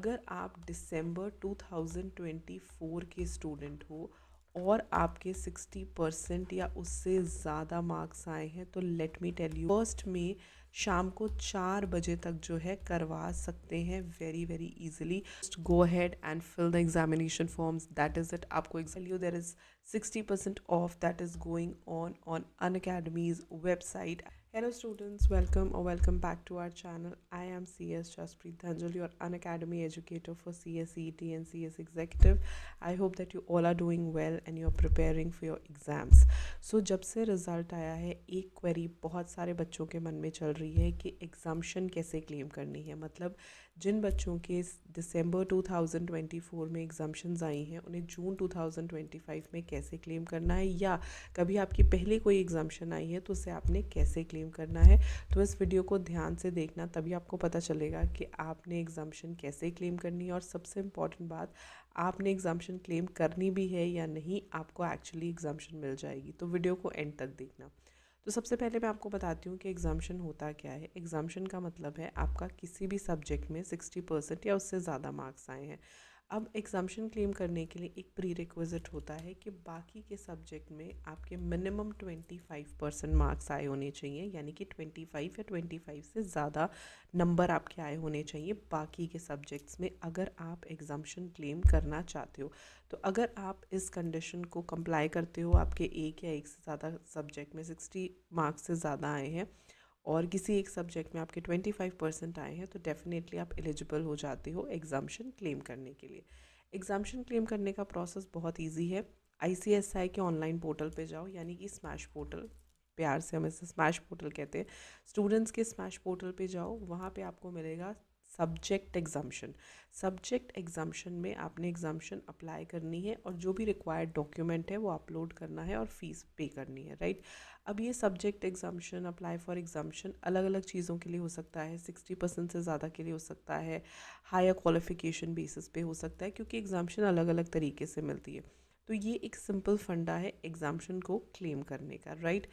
अगर आप दिसंबर 2024 के स्टूडेंट हो और आपके 60% या उससे ज़्यादा मार्क्स आए हैं तो let me tell you first में शाम को 4 बजे तक जो है करवा सकते हैं very very easily. Just go ahead and fill the examination forms, that is it. आपको you there is 60% of that is going on Unacademy's website. Hello students, welcome or welcome back to our channel. I am CS Jaspreet Dhanjal, your Unacademy educator for CS CET and CS Executive. I hope that you all are doing well and you are preparing for your exams. So जब से result आया है एक query बहुत सारे बच्चों के मन में चल रही है कि एग्जाम्शन कैसे क्लेम करनी है। मतलब जिन बच्चों के दिसंबर 2024 में एग्जाम्शंस आई हैं उन्हें जून 2025 में कैसे क्लेम करना है, या कभी आपकी पहले कोई एग्जाम्शन आई है तो उसे आपने कैसे क्लेम करना है। तो इस वीडियो को ध्यान से देखना, तभी आपको पता चलेगा कि आपने एग्जाम्शन कैसे क्लेम करनी है, और सबसे इम्पॉर्टेंट बात, आपने एग्जाम्शन क्लेम करनी भी है या नहीं, आपको एक्चुअली एग्जाम्शन मिल जाएगी। तो वीडियो को एंड तक देखना। तो सबसे पहले मैं आपको बताती हूँ कि एग्जाम्शन होता क्या है। एग्जाम्शन का मतलब है आपका किसी भी सब्जेक्ट में 60% या उससे ज़्यादा मार्क्स आए हैं। अब एग्जाम्शन क्लेम करने के लिए एक प्री रिक्विजिट होता है कि बाकी के सब्जेक्ट में आपके मिनिमम 25% मार्क्स आए होने चाहिए, यानी कि 25 या 25 से ज़्यादा नंबर आपके आए होने चाहिए बाकी के सब्जेक्ट्स में, अगर आप एग्जाम्शन क्लेम करना चाहते हो। तो अगर आप इस कंडीशन को कंप्लाई करते हो, आपके एक या एक से ज़्यादा सब्जेक्ट में 60 मार्क्स से ज़्यादा आए हैं और किसी एक सब्जेक्ट में आपके 25% आए हैं, तो डेफिनेटली आप एलिजिबल हो जाते हो एग्जाम्शन क्लेम करने के लिए। एग्जाम्शन क्लेम करने का प्रोसेस बहुत ईजी है। ICSI के ऑनलाइन पोर्टल पे जाओ, यानी कि स्मैश पोर्टल, प्यार से हम इसे स्मैश पोर्टल कहते हैं। स्टूडेंट्स के स्मैश पोर्टल पे जाओ, वहाँ पे आपको मिलेगा सब्जेक्ट एग्जाम्शन। सब्जेक्ट एग्जाम्शन में आपने एग्जाम्शन अप्लाई करनी है और जो भी रिक्वायर्ड डॉक्यूमेंट है वो अपलोड करना है और फीस पे करनी है, राइट। अब ये subject exemption, apply for exemption अलग अलग चीज़ों के लिए हो सकता है। 60% से ज़्यादा के लिए हो सकता है, हायर क्वालिफिकेशन बेसिस पे हो सकता है, क्योंकि एग्जाम्शन अलग अलग तरीके से मिलती है। तो ये एक सिंपल फंडा है एग्जाम्शन को क्लेम करने का, राइट।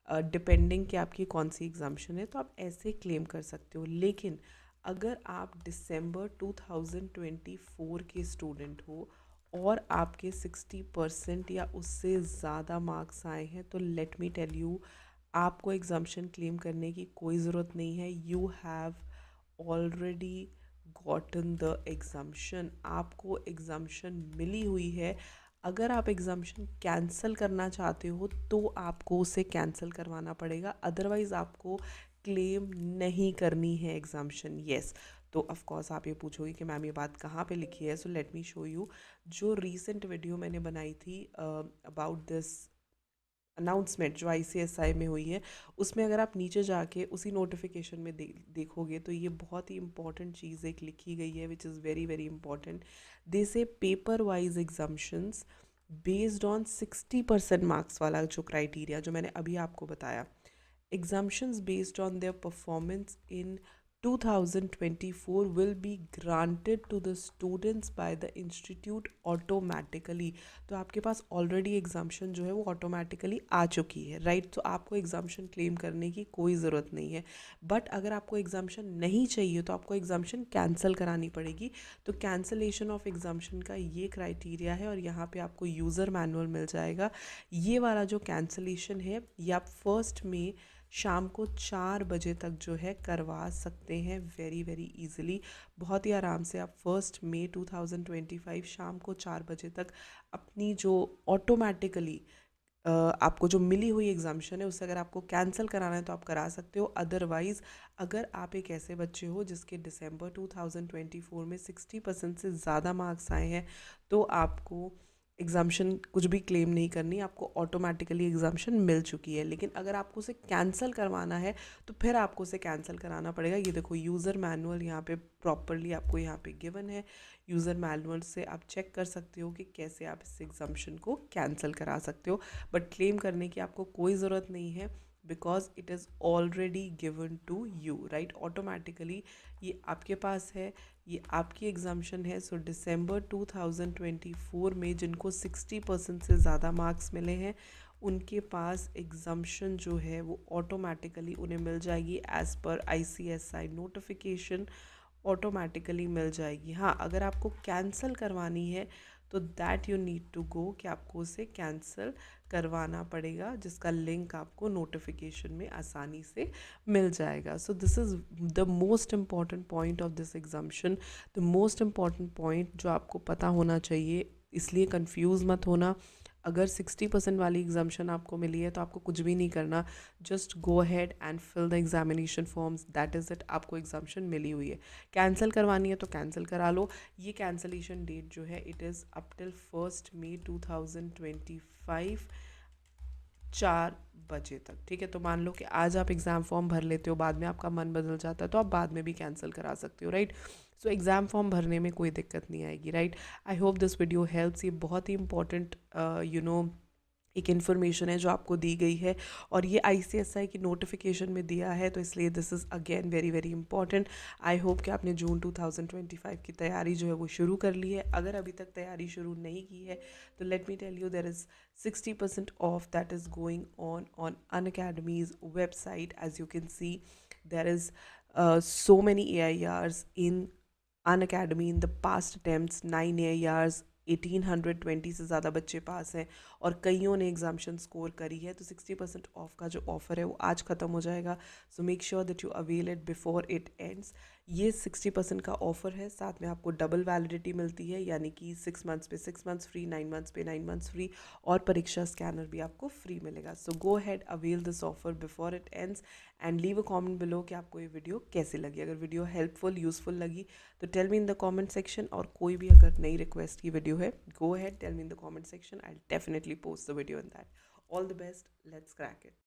डिपेंडिंग कि आपकी कौन सी एग्जाम्शन है तो आप ऐसे क्लेम कर सकते हो। लेकिन अगर आप दिसंबर 2024 के स्टूडेंट हो और आपके 60% या उससे ज़्यादा मार्क्स आए हैं तो लेट मी टेल यू, आपको एग्जाम्शन क्लेम करने की कोई ज़रूरत नहीं है। You have already gotten the exemption, आपको एग्जाम्शन मिली हुई है। अगर आप एग्जाम्शन कैंसिल करना चाहते हो तो आपको उसे कैंसिल करवाना पड़ेगा, अदरवाइज़ आपको क्लेम नहीं करनी है एग्जाम्शन। येस, तो ऑफ कोर्स आप ये पूछोगे कि मैम ये बात कहाँ पे लिखी है। So let me show you. जो रीसेंट वीडियो मैंने बनाई थी अबाउट दिस अनाउंसमेंट जो ICSI में हुई है, उसमें अगर आप नीचे जाके उसी नोटिफिकेशन में देखोगे तो ये बहुत ही इंपॉर्टेंट चीज़ एक लिखी गई है, which is very very important. They say paper wise examinations based on 60% marks वाला जो क्राइटेरिया जो मैंने अभी आपको बताया, exemptions based on their performance in 2024 will be granted to the students by the institute automatically। तो आपके पास ऑलरेडी एग्जाम्शन जो है वो ऑटोमेटिकली आ चुकी है, राइट। तो आपको एग्जाम्शन क्लेम करने की कोई ज़रूरत नहीं है। बट अगर आपको एग्जाम्शन नहीं चाहिए तो आपको एग्जाम्शन कैंसिल करानी पड़ेगी। तो कैंसिलेशन ऑफ एग्जाम्शन का ये क्राइटेरिया है और यहाँ पे आपको यूज़र मैनुअल मिल जाएगा। ये वाला जो कैंसिलेशन है ये आप फर्स्ट में शाम को 4 बजे तक जो है करवा सकते हैं वेरी वेरी इजीली। बहुत ही आराम से आप 1 मई 2025 शाम को 4 बजे तक अपनी जो ऑटोमेटिकली आपको जो मिली हुई एग्जाम्शन है उससे अगर आपको कैंसिल कराना है तो आप करा सकते हो। अदरवाइज़ अगर आप एक ऐसे बच्चे हो जिसके दिसंबर 2024 में 60% से ज़्यादा मार्क्स आए हैं तो आपको एग्जाम्शन कुछ भी क्लेम नहीं करनी, आपको ऑटोमेटिकली एग्जाम्शन मिल चुकी है। लेकिन अगर आपको उसे कैंसिल करवाना है तो फिर आपको उसे कैंसिल कराना पड़ेगा। ये देखो यूज़र मैनुअल यहाँ पे प्रॉपरली आपको यहाँ पे गिवन है। यूज़र मैनुअल से आप चेक कर सकते हो कि कैसे आप इस एग्जाम्शन को कैंसिल करा सकते हो। बट क्लेम करने की आपको कोई ज़रूरत नहीं है, because it is already given to you, right. Automatically ये आपके पास है, ये आपकी एग्जाम्शन है। सो दिसंबर 2024 में जिनको 60% से ज़्यादा मार्क्स मिले हैं उनके पास एग्जाम्शन जो है वो ऑटोमेटिकली उन्हें मिल जाएगी as per ICSI notification automatically मिल जाएगी। हाँ, अगर आपको कैंसिल करवानी है तो that you need to go, कि आपको उसे कैंसिल करवाना पड़ेगा, जिसका लिंक आपको नोटिफिकेशन में आसानी से मिल जाएगा। So this is the most important point of this exemption, the most important point जो आपको पता होना चाहिए, इसलिए कंफ्यूज मत होना। अगर 60% वाली एग्जाम्शन आपको मिली है तो आपको कुछ भी नहीं करना, just go ahead and fill the examination forms, that is it, आपको एग्जाम्शन मिली हुई है। कैंसिल करवानी है तो कैंसिल करा लो। ये कैंसलेशन डेट जो है इट इज़ अप टिल 1 मई 2025, 4 बजे तक। ठीक है, तो मान लो कि आज आप एग्ज़ाम फॉर्म भर लेते हो, बाद में आपका मन बदल जाता है तो आप बाद में भी कैंसिल करा सकते हो, राइट। सो एग्ज़ाम फॉर्म भरने में कोई दिक्कत नहीं आएगी, right. I hope this video helps. ये बहुत ही इंपॉर्टेंट एक इन्फॉर्मेशन है जो आपको दी गई है, और ये ICSI की नोटिफिकेशन में दिया है, तो इसलिए this is again very very important. I hope कि आपने जून 2025 की तैयारी जो है वो शुरू कर ली है। अगर अभी तक तैयारी शुरू नहीं की है तो let me tell you, there is 60% of that is going on Unacademy's website. As you can see, there is so many AIRs in Unacademy in the past attempts, 9 AIRs, 1820 से ज़्यादा बच्चे पास हैं, और कईयों ने एग्जामेशन स्कोर करी है। तो 60% ऑफ का जो ऑफ़र है वो आज ख़त्म हो जाएगा। So make sure that you avail it before it ends. ये 60% का ऑफ़र है, साथ में आपको डबल वैलिडिटी मिलती है, यानी कि 6 मंथ्स पे 6 मंथ्स फ्री, 9 मंथ्स पे 9 मंथ्स फ्री, और परीक्षा स्कैनर भी आपको फ्री मिलेगा। So go ahead, avail this offer before it ends, and leave a comment below कि आपको ये वीडियो कैसी लगी। अगर वीडियो हेल्पफुल यूज़फुल लगी तो tell me in the comment section, और कोई भी अगर नई रिक्वेस्ट की वीडियो है, go ahead tell me in the comment section, I will definitely post the video in that. All the best, let's crack it.